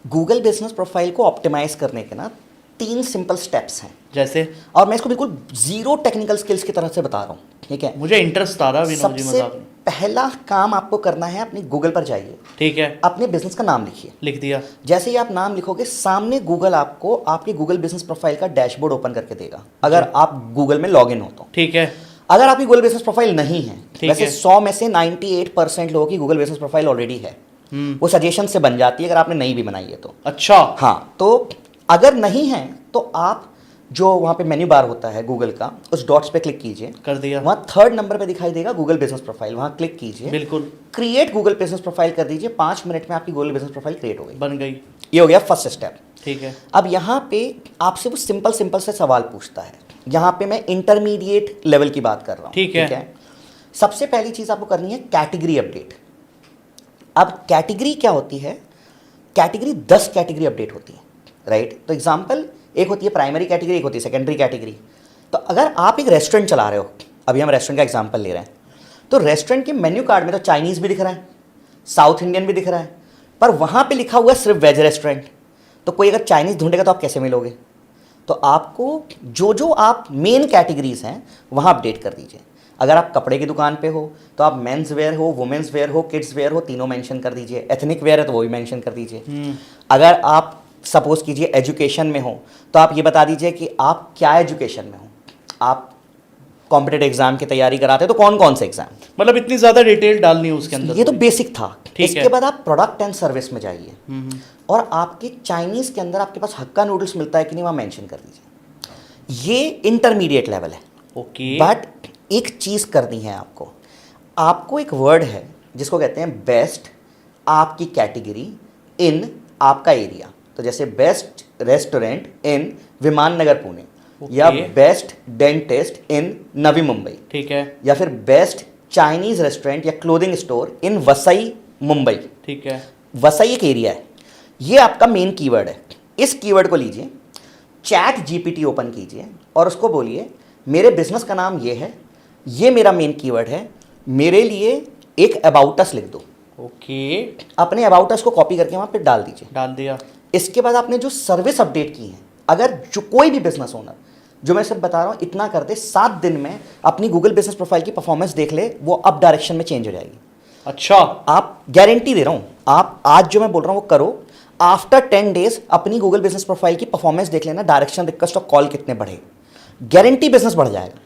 Google business profile को optimise करने के ना 3 सिंपल स्टेप्स हैं। जैसे और मैं इसको बिल्कुल जीरो टेक्निकल स्किल्स की तरह से बता रहा हूँ, ठीक है। मुझे इंटरेस्ट आ रहा विनोद जी, सबसे मजाक में। पहला काम आपको करना है, अपनी गूगल पर जाइए, ठीक है, अपने बिजनेस का नाम लिखिए। लिख दिया। जैसे ही आप नाम लिखोगे, सामने गूगल आपको आपके गूगल बिजनेस प्रोफाइल का डैशबोर्ड ओपन करके देगा, अगर आप गूगल में लॉग इन हो तो। ठीक है, अगर आपकी गूगल बिजनेस प्रोफाइल नहीं है, ठीक वैसे है। 100 में से 98% लोगों की गूगल बिजनेस प्रोफाइल ऑलरेडी है, वो सजेशन से बन जाती है अगर आपने नहीं भी बनाई है तो। अच्छा, हाँ, तो अगर नहीं है तो आप जो वहाँ पे मेन्यू बार होता है गूगल का, उस डॉट्स पे क्लिक कीजिए, कर दिया। वहाँ 3rd नंबर पे दिखाई देगा गूगल बिजनेस प्रोफाइल, वहाँ क्लिक कीजिए, बिल्कुल, क्रिएट गूगल बिजनेस प्रोफाइल कर दीजिए। 5 मिनट में आपकी गूगल बिजनेस प्रोफाइल क्रिएट हो गई, बन गई। ये हो गया फर्स्ट स्टेप। ठीक है, अब यहाँ पे आपसे वो सिंपल सिंपल से सवाल पूछता है, यहाँ पे मैं इंटरमीडिएट लेवल की बात कर रहा हूँ। ठीक है। सबसे पहली चीज़ आपको करनी है कैटेगरी अपडेट। अब कैटेगरी क्या होती है? कैटेगरी 10 कैटेगरी अपडेट होती है, राइट। तो एग्जांपल, एक होती है प्राइमरी कैटेगरी, एक होती है सेकेंडरी कैटेगरी। तो अगर आप एक रेस्टोरेंट चला रहे हो, अभी हम रेस्टोरेंट का एग्जांपल ले रहे हैं, तो रेस्टोरेंट के मेन्यू कार्ड में तो चाइनीज़ भी दिख रहा है, साउथ इंडियन भी दिख रहा है, पर वहाँ पे लिखा हुआ है सिर्फ वेज रेस्टोरेंट। तो कोई अगर चाइनीज़ ढूंढेगा तो आप कैसे मिलोगे? तो आपको जो जो आप मेन कैटेगरीज हैं वहाँ अपडेट कर दीजिए। अगर आप कपड़े की दुकान पे हो तो आप मेंस वेयर हो, वुमेन्स वेयर हो, किड्स वेयर हो, तीनों मेंशन कर दीजिए। एथनिक वेयर है तो वो भी मेंशन कर दीजिए। अगर आप सपोज कीजिए एजुकेशन में हो तो आप ये बता दीजिए कि आप क्या एजुकेशन में हो। आप कॉम्पिटेटिव एग्जाम की तैयारी कराते हो तो कौन कौन से एग्जाम। मतलब इतनी ज्यादा डिटेल डालनी है उसके अंदर। ये तो बेसिक था। ठीक इसके है। बाद आप प्रोडक्ट एंड सर्विस में जाइए और आपके चाइनीज़ के अंदर आपके पास हक्का नूडल्स मिलता है कि नहीं, वहाँ मेंशन कर दीजिए। ये इंटरमीडिएट लेवल है। ओके, बट एक चीज़ करनी है आपको। आपको एक वर्ड है जिसको कहते हैं बेस्ट आपकी कैटेगरी इन आपका एरिया। तो जैसे बेस्ट रेस्टोरेंट इन विमान नगर पुणे, या बेस्ट डेंटिस्ट इन नवी मुंबई, ठीक है, या फिर बेस्ट चाइनीज़ रेस्टोरेंट या clothing store in Vasai Mumbai. ठीक है। वसई एक एरिया है, ये आपका मेन कीवर्ड है। इस कीवर्ड को लीजिए, चैट जीपीटी ओपन कीजिए और उसको बोलिए मेरे बिजनेस का नाम ये है, ये मेरा मेन कीवर्ड है, मेरे लिए एक अबाउट अस लिख दो। ओके, अपने अबाउट अस को कॉपी करके वहाँ पे डाल दीजिए। डाल दिया। इसके बाद आपने जो सर्विस अपडेट की है, अगर जो कोई भी बिजनेस ओनर, जो मैं सब बता रहा हूँ, इतना कर दे, 7 दिन में अपनी गूगल बिजनेस प्रोफाइल की परफॉर्मेंस देख ले, वो अप डायरेक्शन में चेंज हो जाएगी। अच्छा, आप गारंटी दे रहा हूँ, आप आज जो मैं बोल रहा हूँ वो करो, आफ्टर 10 डेज अपनी गूगल बिजनेस प्रोफाइल की परफॉर्मेंस देख लेना, डायरेक्शन, रिक्वेस्ट और कॉल कितने बढ़े, गारंटी बिजनेस बढ़ जाएगा।